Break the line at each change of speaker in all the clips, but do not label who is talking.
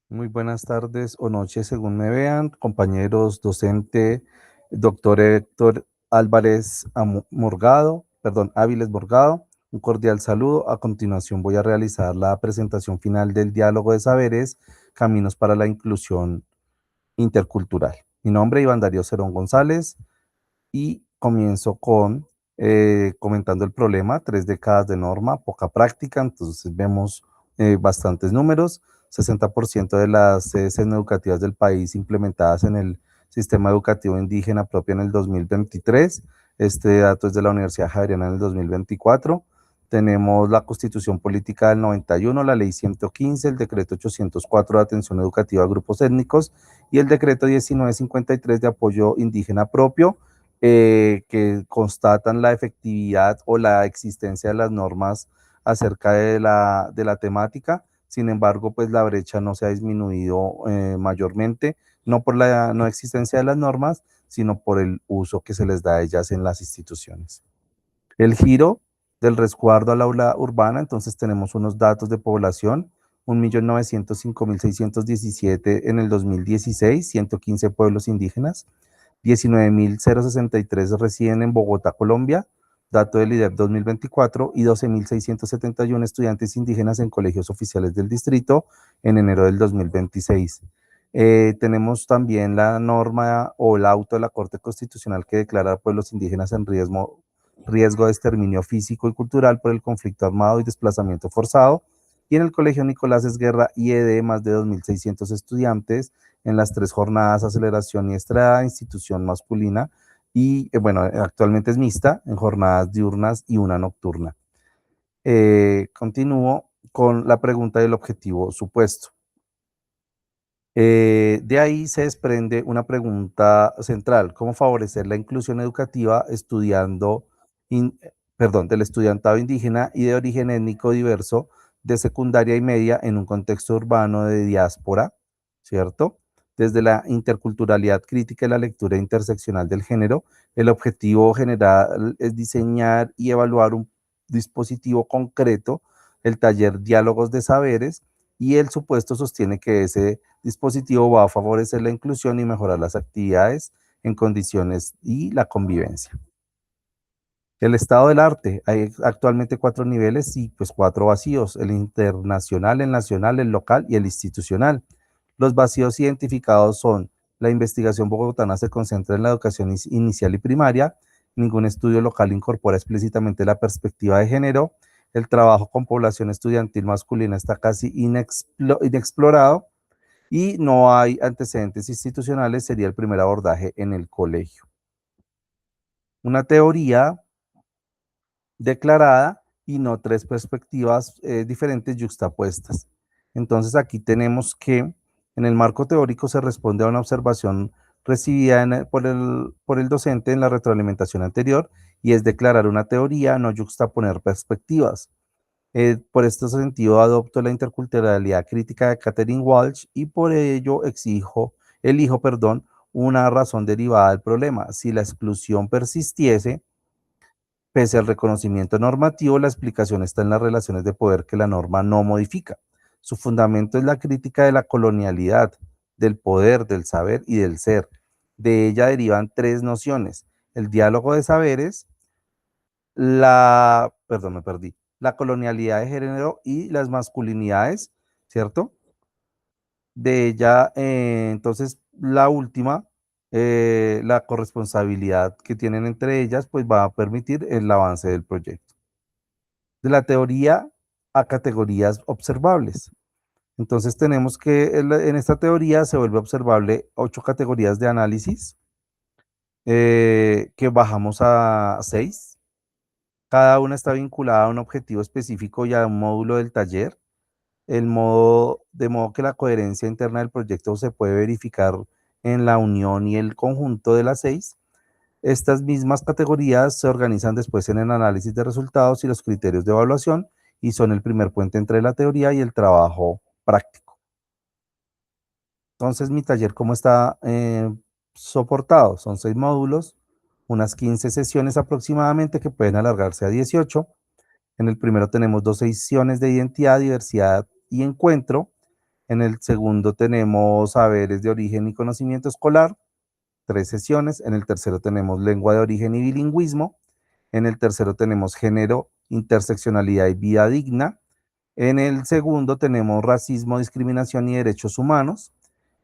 Muy buenas tardes o noches, según me vean, compañeros, docente, doctor Héctor Álvarez Morgado, perdón, Áviles Morgado. Un cordial saludo. A continuación voy a realizar la presentación final del diálogo de saberes, Caminos para la Inclusión Intercultural. Mi nombre es Iván Darío Cerón González y comienzo con comentando el problema: 3 décadas de norma, poca práctica. Entonces vemos bastantes números: 60% de las sedes educativas del país implementadas en el sistema educativo indígena propio en el 2023. Este dato es de la Universidad Javeriana en el 2024. Tenemos la Constitución Política del 91, la Ley 115, el Decreto 804 de Atención Educativa a Grupos Étnicos y el Decreto 1953 de Apoyo Indígena Propio, que constatan la efectividad o la existencia de las normas acerca de la temática. Sin embargo, pues la brecha no se ha disminuido mayormente, no por la no existencia de las normas, sino por el uso que se les da a ellas en las instituciones. El giro del resguardo al aula urbana. Entonces tenemos unos datos de población: 1.905.617 en el 2016, 115 pueblos indígenas, 19.063 residen en Bogotá, Colombia, dato del IDEP 2024, y 12.671 estudiantes indígenas en colegios oficiales del distrito en enero del 2026. Tenemos también la norma o el auto de la Corte Constitucional que declara a pueblos indígenas en riesgo de exterminio físico y cultural por el conflicto armado y desplazamiento forzado. Y en el Colegio Nicolás Esguerra IED, más de 2.600 estudiantes en las 3 jornadas: aceleración y estrada, institución masculina, y bueno, actualmente es mixta, en jornadas diurnas y una nocturna. Continúo con la pregunta del objetivo supuesto. De ahí se desprende una pregunta central: ¿cómo favorecer la inclusión educativa del estudiantado indígena y de origen étnico diverso de secundaria y media en un contexto urbano de diáspora, ¿cierto? Desde la interculturalidad crítica y la lectura interseccional del género, el objetivo general es diseñar y evaluar un dispositivo concreto, el taller Diálogos de Saberes, y el supuesto sostiene que ese dispositivo va a favorecer la inclusión y mejorar las actividades en condiciones y la convivencia. El estado del arte: hay actualmente 4 niveles y pues 4 vacíos: el internacional, el nacional, el local y el institucional. Los vacíos identificados son: la investigación bogotana se concentra en la educación inicial y primaria, ningún estudio local incorpora explícitamente la perspectiva de género, el trabajo con población estudiantil masculina está casi inexplorado, y no hay antecedentes institucionales. Sería el primer abordaje en el colegio. Una teoría declarada y no 3 perspectivas diferentes yuxtapuestas. Entonces aquí tenemos que en el marco teórico se responde a una observación recibida por el docente en la retroalimentación anterior, y es declarar una teoría, no yuxtaponer perspectivas. Por este sentido, adopto la interculturalidad crítica de Catherine Walsh y por ello elijo, una razón derivada del problema. Si la exclusión persistiese, pese al reconocimiento normativo, la explicación está en las relaciones de poder que la norma no modifica. Su fundamento es la crítica de la colonialidad, del poder, del saber y del ser. De ella derivan 3 nociones: el diálogo de saberes, perdón, me perdí, la colonialidad de género y las masculinidades, ¿cierto? De ella, entonces, la última, la corresponsabilidad que tienen entre ellas, pues va a permitir el avance del proyecto. De la teoría a categorías observables. Entonces tenemos que en esta teoría se vuelve observable 8 categorías de análisis, que bajamos a 6. Cada una está vinculada a un objetivo específico y a un módulo del taller. De modo que la coherencia interna del proyecto se puede verificar en la unión y el conjunto de las 6. Estas mismas categorías se organizan después en el análisis de resultados y los criterios de evaluación, y son el primer puente entre la teoría y el trabajo práctico. Entonces, mi taller, ¿cómo está soportado? Son 6 módulos, unas 15 sesiones aproximadamente, que pueden alargarse a 18. En el primero tenemos 2 sesiones de identidad, diversidad y encuentro. En el segundo tenemos saberes de origen y conocimiento escolar, 3 sesiones. En el tercero tenemos lengua de origen y bilingüismo. En el tercero tenemos género, interseccionalidad y vida digna. En el segundo tenemos racismo, discriminación y derechos humanos.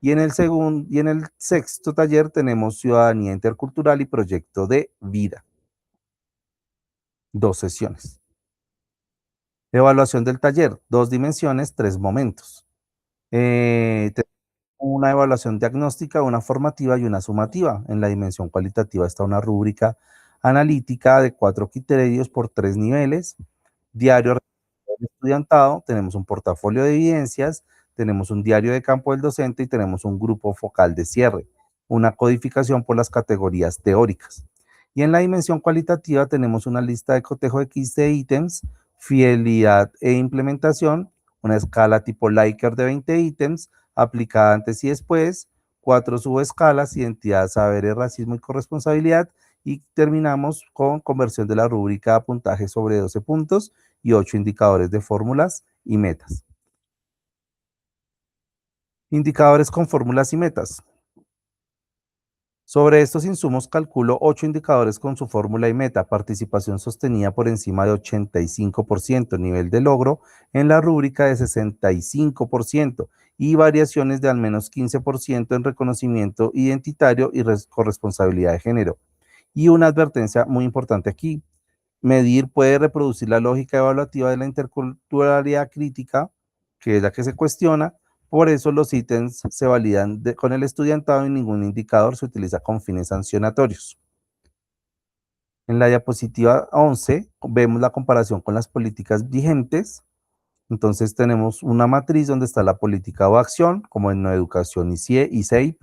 Y en el sexto taller tenemos ciudadanía intercultural y proyecto de vida. 2 sesiones. Evaluación del taller, 2 dimensiones, 3 momentos. Una evaluación diagnóstica, una formativa y una sumativa. En la dimensión cualitativa está una rúbrica analítica de 4 criterios por 3 niveles. Diario estudiantado, tenemos un portafolio de evidencias, tenemos un diario de campo del docente y tenemos un grupo focal de cierre, una codificación por las categorías teóricas. Y en la dimensión cualitativa tenemos una lista de cotejo X de ítems, fidelidad e implementación, una escala tipo Likert de 20 ítems, aplicada antes y después, 4 subescalas, identidad, saberes, racismo y corresponsabilidad, y terminamos con conversión de la rúbrica a puntaje sobre 12 puntos y 8 indicadores de fórmulas y metas. Indicadores con fórmulas y metas. Sobre estos insumos calculo 8 indicadores con su fórmula y meta: participación sostenida por encima de 85%, nivel de logro en la rúbrica de 65% y variaciones de al menos 15% en reconocimiento identitario y corresponsabilidad de género. Y una advertencia muy importante aquí: medir puede reproducir la lógica evaluativa de la interculturalidad crítica, que es la que se cuestiona. Por eso los ítems se validan con el estudiantado y ningún indicador se utiliza con fines sancionatorios. En la diapositiva 11 vemos la comparación con las políticas vigentes. Entonces tenemos una matriz donde está la política o acción, como en educación y CEIP,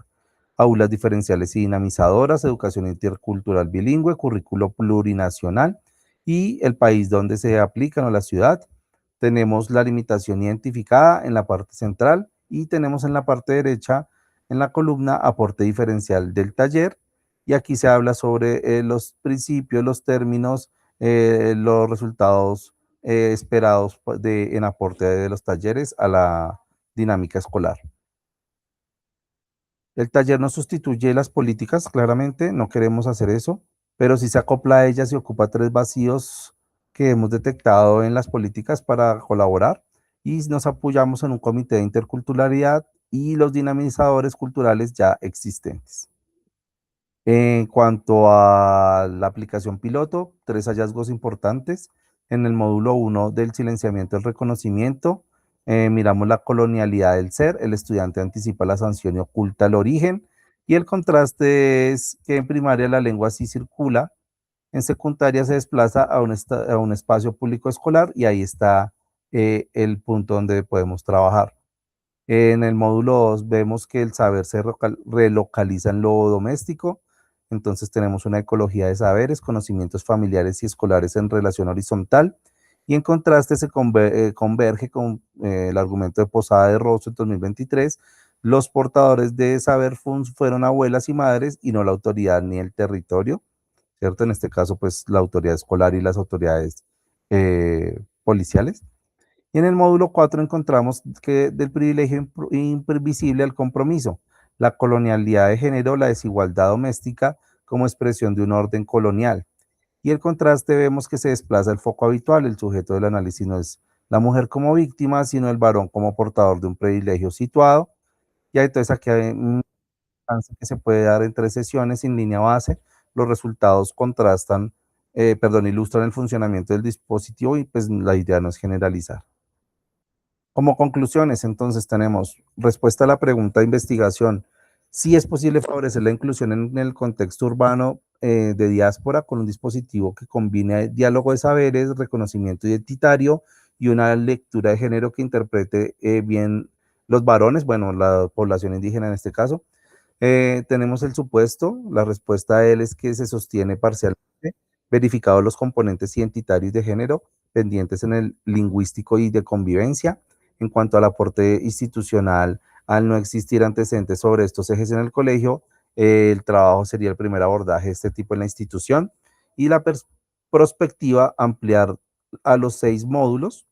aulas diferenciales y dinamizadoras, educación intercultural bilingüe, currículo plurinacional y el país donde se aplican o la ciudad. Tenemos la limitación identificada en la parte central y tenemos en la parte derecha, en la columna, aporte diferencial del taller. Y aquí se habla sobre los principios, los términos, los resultados esperados en aporte de los talleres a la dinámica escolar. El taller no sustituye las políticas, claramente, no queremos hacer eso, pero sí se acopla a ellas y ocupa 3 vacíos que hemos detectado en las políticas para colaborar, y nos apoyamos en un comité de interculturalidad y los dinamizadores culturales ya existentes. En cuanto a la aplicación piloto, 3 hallazgos importantes. En el módulo 1 del silenciamiento del reconocimiento, miramos la colonialidad del ser, el estudiante anticipa la sanción y oculta el origen, y el contraste es que en primaria la lengua sí circula, en secundaria se desplaza a un espacio público escolar, y ahí está el punto donde podemos trabajar. En el módulo 2 vemos que el saber se relocaliza en lo doméstico. Entonces tenemos una ecología de saberes, conocimientos familiares y escolares en relación horizontal, y en contraste se converge con el argumento de Posada de Rosso en 2023. Los portadores de saber fueron abuelas y madres y no la autoridad ni el territorio, ¿cierto? En este caso, pues la autoridad escolar y las autoridades policiales. Y en el módulo 4 encontramos que del privilegio imprevisible al compromiso, la colonialidad de género, la desigualdad doméstica como expresión de un orden colonial. Y el contraste vemos que se desplaza el foco habitual, el sujeto del análisis no es la mujer como víctima, sino el varón como portador de un privilegio situado. Y entonces aquí hay un alcance que se puede dar en 3 sesiones en línea base. Los resultados ilustran el funcionamiento del dispositivo, y pues la idea no es generalizar. Como conclusiones, entonces tenemos respuesta a la pregunta de investigación: si es posible favorecer la inclusión en el contexto urbano de diáspora con un dispositivo que combine diálogo de saberes, reconocimiento identitario y una lectura de género que interprete bien los varones, bueno, la población indígena en este caso. Tenemos el supuesto, la respuesta a él es que se sostiene parcialmente, verificados los componentes identitarios de género pendientes en el lingüístico y de convivencia. En cuanto al aporte institucional, al no existir antecedentes sobre estos ejes en el colegio, el trabajo sería el primer abordaje de este tipo en la institución, y la perspectiva ampliar a los 6 módulos.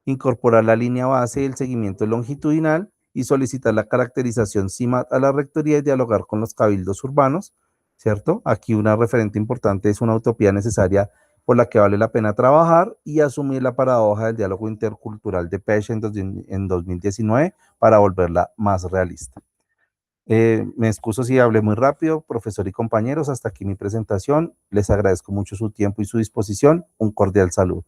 incorporar la línea base y el seguimiento longitudinal y solicitar la caracterización CIMAT a la rectoría y dialogar con los cabildos urbanos, ¿cierto? Aquí una referente importante es una utopía necesaria por la que vale la pena trabajar y asumir la paradoja del diálogo intercultural de Pesce en 2019 para volverla más realista. Me excuso si hablé muy rápido, profesor y compañeros, hasta aquí mi presentación. Les agradezco mucho su tiempo y su disposición. Un cordial saludo.